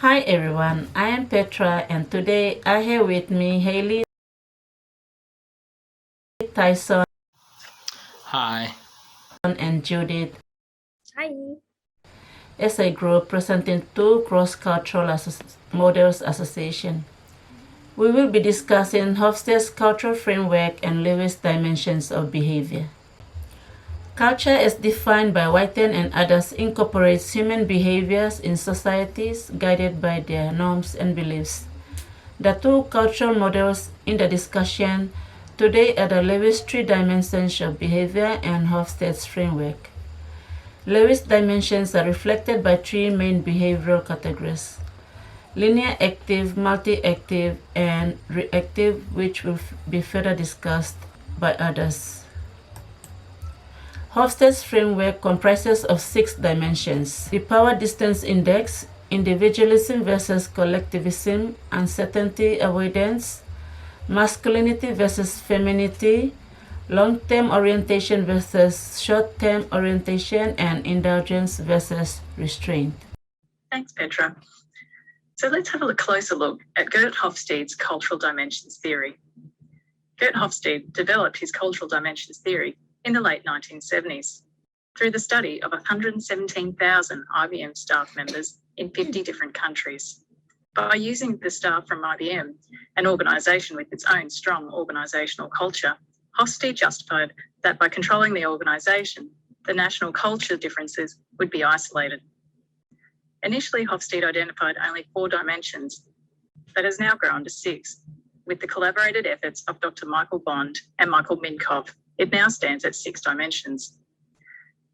Hi everyone, I am Petra and today I have with me Haley, Tyson, Hi. and Judith Hi. as a group presenting two cross-cultural models association. We will be discussing Hofstede's cultural framework and Lewis' dimensions of behavior. Culture as defined by Whiten and others incorporates human behaviors in societies guided by their norms and beliefs. The two cultural models in the discussion today are the Lewis three dimensions of behavior and Hofstede's framework. Lewis dimensions are reflected by three main behavioral categories: linear active, multi-active, and reactive, which will be further discussed by others. Hofstede's framework comprises of 6 dimensions: the power distance index, individualism versus collectivism, uncertainty avoidance, masculinity versus femininity, long-term orientation versus short-term orientation, and indulgence versus restraint. Thanks, Petra. So let's have a closer look at Gert Hofstede's cultural dimensions theory. Gert Hofstede developed his cultural dimensions theory in the late 1970s through the study of 117,000 IBM staff members in 50 different countries. By using the staff from IBM, an organisation with its own strong organisational culture, Hofstede justified that by controlling the organisation, the national culture differences would be isolated. Initially, Hofstede identified only 4 dimensions, but has now grown to 6. With the collaborated efforts of Dr. Michael Bond and Michael Minkoff, it now stands at 6 dimensions.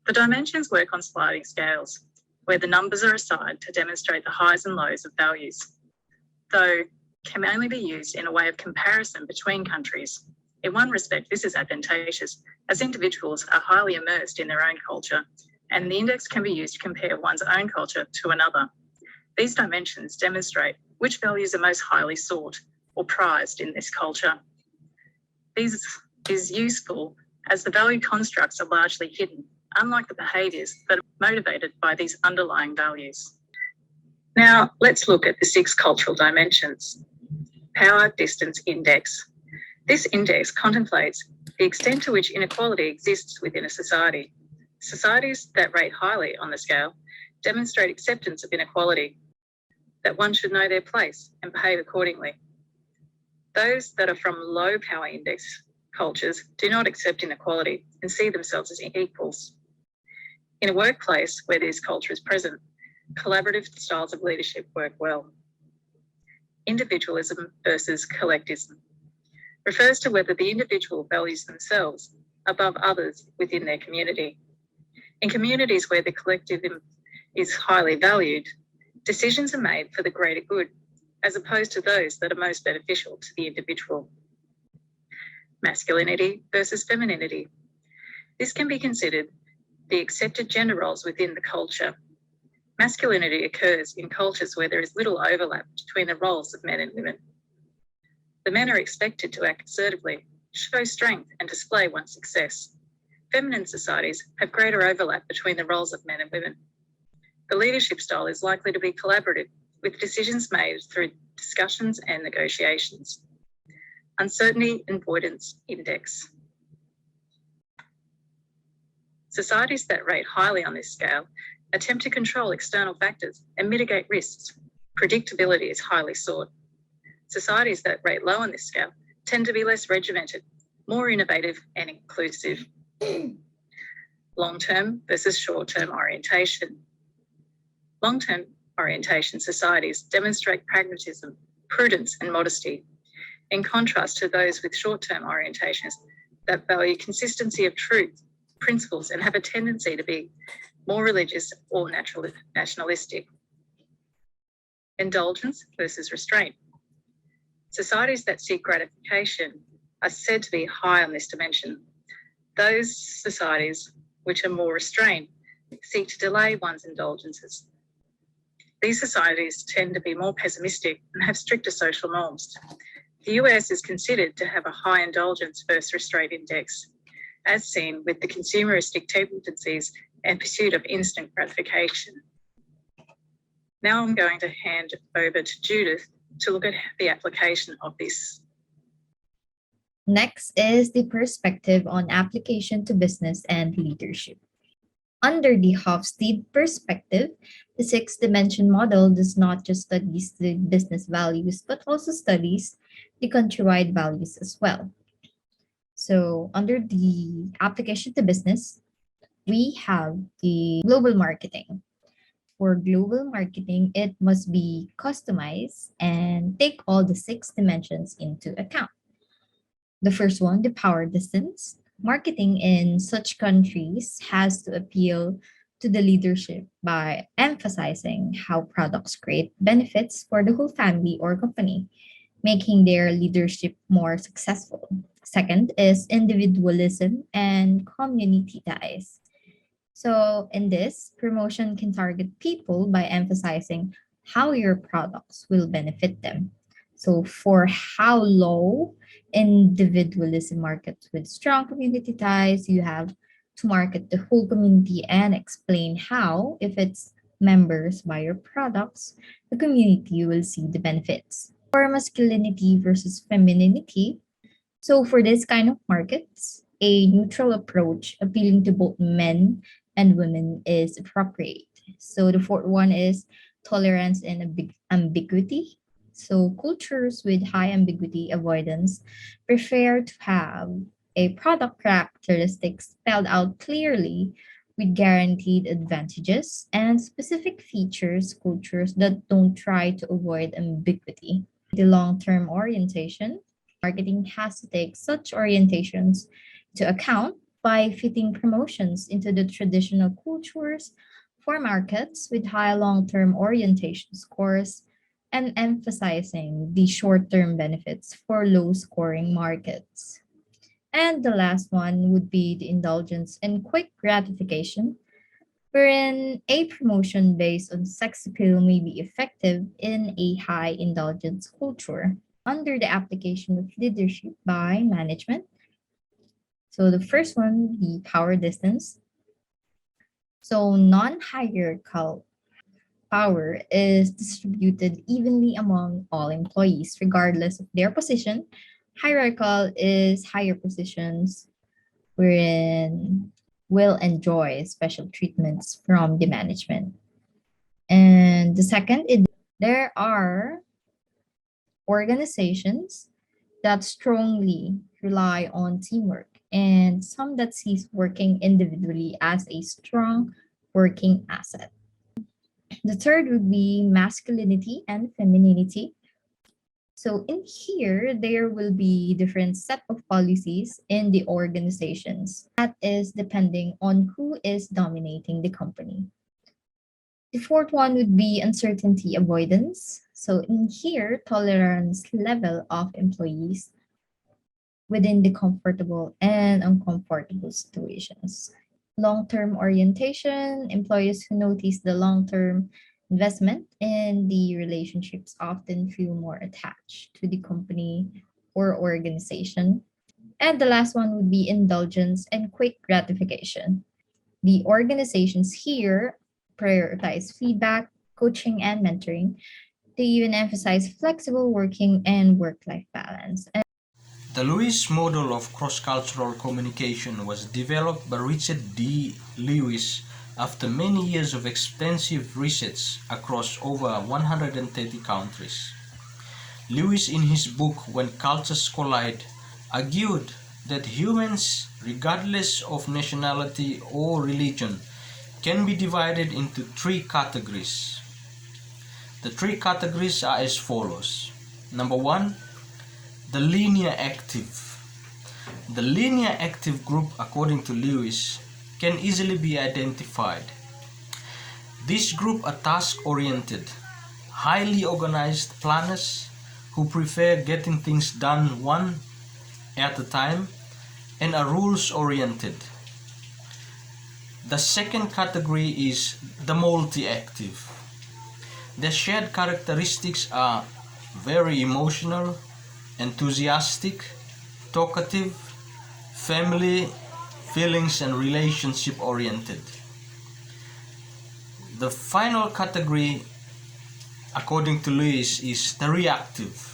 The dimensions work on sliding scales, where the numbers are assigned to demonstrate the highs and lows of values, though can only be used in a way of comparison between countries. In one respect, this is advantageous, as individuals are highly immersed in their own culture, and the index can be used to compare one's own culture to another. These dimensions demonstrate which values are most highly sought or prized in this culture. This is useful as the value constructs are largely hidden, unlike the behaviours that are motivated by these underlying values. Now, let's look at the 6 cultural dimensions. Power Distance Index. This index contemplates the extent to which inequality exists within a society. Societies that rate highly on the scale demonstrate acceptance of inequality, that one should know their place and behave accordingly. Those that are from low power index cultures do not accept inequality and see themselves as equals. In a workplace where this culture is present, collaborative styles of leadership work well. Individualism versus collectivism refers to whether the individual values themselves above others within their community. In communities where the collective is highly valued, decisions are made for the greater good, as opposed to those that are most beneficial to the individual. Masculinity versus femininity. This can be considered the accepted gender roles within the culture. Masculinity occurs in cultures where there is little overlap between the roles of men and women. The men are expected to act assertively, show strength, and display one's success. Feminine societies have greater overlap between the roles of men and women. The leadership style is likely to be collaborative, with decisions made through discussions and negotiations. Uncertainty Avoidance Index. Societies that rate highly on this scale attempt to control external factors and mitigate risks. Predictability is highly sought. Societies that rate low on this scale tend to be less regimented, more innovative and inclusive. Long-term versus short-term orientation. Long-term orientation societies demonstrate pragmatism, prudence and modesty, in contrast to those with short-term orientations that value consistency of truth, principles, and have a tendency to be more religious or nationalistic. Indulgence versus restraint. Societies that seek gratification are said to be high on this dimension. Those societies which are more restrained seek to delay one's indulgences. These societies tend to be more pessimistic and have stricter social norms. The US is considered to have a high indulgence versus restraint index, as seen with the consumeristic tendencies and pursuit of instant gratification. Now I'm going to hand over to Judith to look at the application of this. Next is the perspective on application to business and leadership. Under the Hofstede perspective, the six-dimension model does not just study the business values, but also studies the countrywide values as well. So under the application to business, we have the global marketing. For global marketing, it must be customized and take all the six dimensions into account. The first one, the power distance. Marketing in such countries has to appeal to the leadership by emphasizing how products create benefits for the whole family or company, making their leadership more successful. Second is individualism and community ties. So, in this, promotion can target people by emphasizing how your products will benefit them. So, for how low individualism markets with strong community ties, you have to market the whole community and explain how, if it's members buy your products, the community will see the benefits. For masculinity versus femininity, so for this kind of markets, a neutral approach appealing to both men and women is appropriate. So the fourth one is tolerance and ambiguity. So cultures with high ambiguity avoidance prefer to have a product characteristics spelled out clearly with guaranteed advantages and specific features cultures that don't try to avoid ambiguity. The long-term orientation marketing has to take such orientations to account by fitting promotions into the traditional cultures for markets with high long-term orientation scores and emphasizing the short-term benefits for low-scoring markets. And the last one would be the indulgence and quick gratification, wherein a promotion based on sex appeal may be effective in a high indulgence culture under the application of leadership by management. So the first one, the power distance. So non-hierarchical power is distributed evenly among all employees, regardless of their position. Hierarchical is higher positions wherein will enjoy special treatments from the management. And the second is there are organizations that strongly rely on teamwork and some that sees working individually as a strong working asset. The third would be masculinity and femininity. So in here, there will be different set of policies in the organizations. That is depending on who is dominating the company. The fourth one would be uncertainty avoidance. So in here, tolerance level of employees within the comfortable and uncomfortable situations. Long-term orientation, employees who notice the long-term investment in the relationships often feel more attached to the company or organization. And the last one would be indulgence and quick gratification. The organizations here prioritize feedback, coaching, and mentoring. They even emphasize flexible working and work-life balance. The Lewis model of cross-cultural communication was developed by Richard D. Lewis after many years of extensive research across over 130 countries. Lewis, in his book When Cultures Collide, argued that humans, regardless of nationality or religion, can be divided into three categories. The three categories are as follows. Number one, the linear active. The linear active group, according to Lewis, can easily be identified. This group are task-oriented, highly organized planners who prefer getting things done one at a time and are rules-oriented. The second category is the multi-active. Their shared characteristics are very emotional, enthusiastic, talkative, family, feelings and relationship oriented. The final category according to Lewis, is the reactive.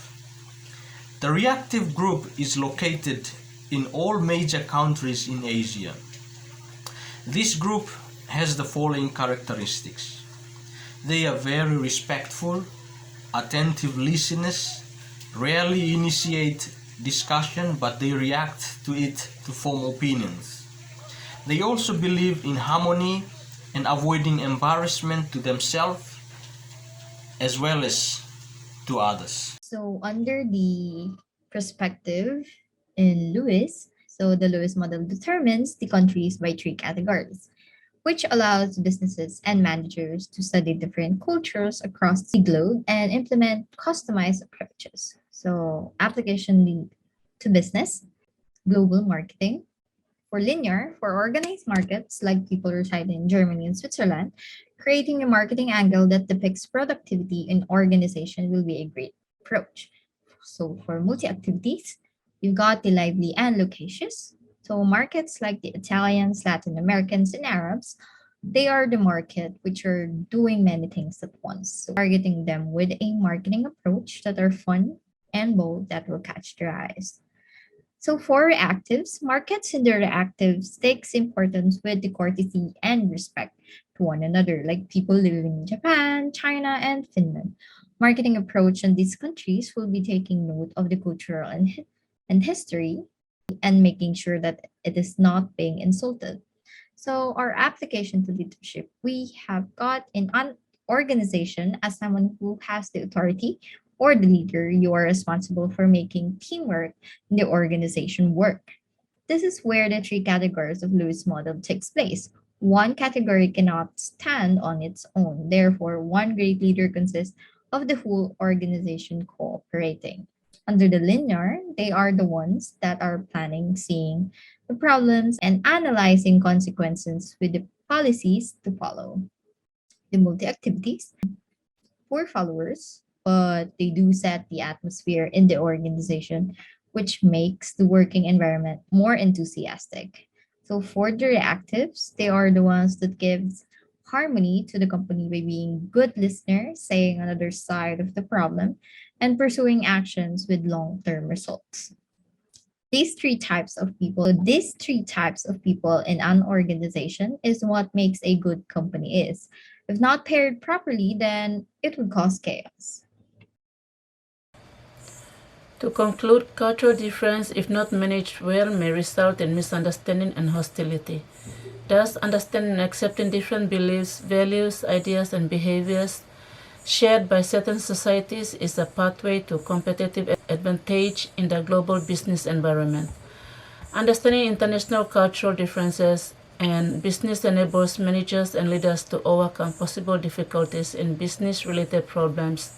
The reactive group is located in all major countries in Asia. This group has the following characteristics. They are very respectful, attentive listeners, rarely initiate discussion, but they react to it to form opinions. They also believe in harmony and avoiding embarrassment to themselves as well as to others. So under the perspective in Lewis, so the Lewis model determines the countries by three categories, which allows businesses and managers to study different cultures across the globe and implement customized approaches. So application to business, global marketing. For linear, for organized markets like people reside in Germany and Switzerland, creating a marketing angle that depicts productivity in organization will be a great approach. So for multi-activities, you've got the lively and loquacious. So markets like the Italians, Latin Americans, and Arabs, they are the market which are doing many things at once. So targeting them with a marketing approach that are fun and bold that will catch their eyes. So for reactives, markets in the reactives takes importance with the courtesy and respect to one another, like people living in Japan, China, and Finland. Marketing approach in these countries will be taking note of the cultural and history and making sure that it is not being insulted. So our application to leadership, we have got in an organization as someone who has the authority or the leader, you are responsible for making teamwork in the organization work. This is where the three categories of Lewis model takes place. One category cannot stand on its own. Therefore, one great leader consists of the whole organization cooperating. Under the linear, they are the ones that are planning, seeing the problems, and analyzing consequences with the policies to follow. The multi activities, poor followers, but they do set the atmosphere in the organization, which makes the working environment more enthusiastic. So for the reactives, they are the ones that gives harmony to the company by being good listeners, saying another side of the problem, and pursuing actions with long-term results. These three types of people in an organization is what makes a good company is. If not paired properly, then it would cause chaos. To conclude, cultural difference, if not managed well, may result in misunderstanding and hostility. Thus, understanding and accepting different beliefs, values, ideas, and behaviors shared by certain societies is a pathway to competitive advantage in the global business environment. Understanding international cultural differences and business enables managers and leaders to overcome possible difficulties in business-related problems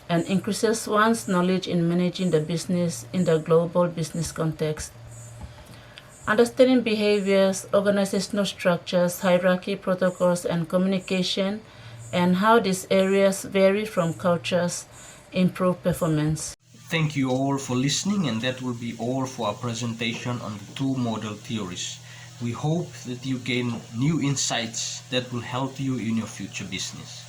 and increases one's knowledge in managing the business in the global business context. Understanding behaviors, organizational structures, hierarchy, protocols, and communication, and how these areas vary from cultures improve performance. Thank you all for listening, and that will be all for our presentation on the two model theories. We hope that you gain new insights that will help you in your future business.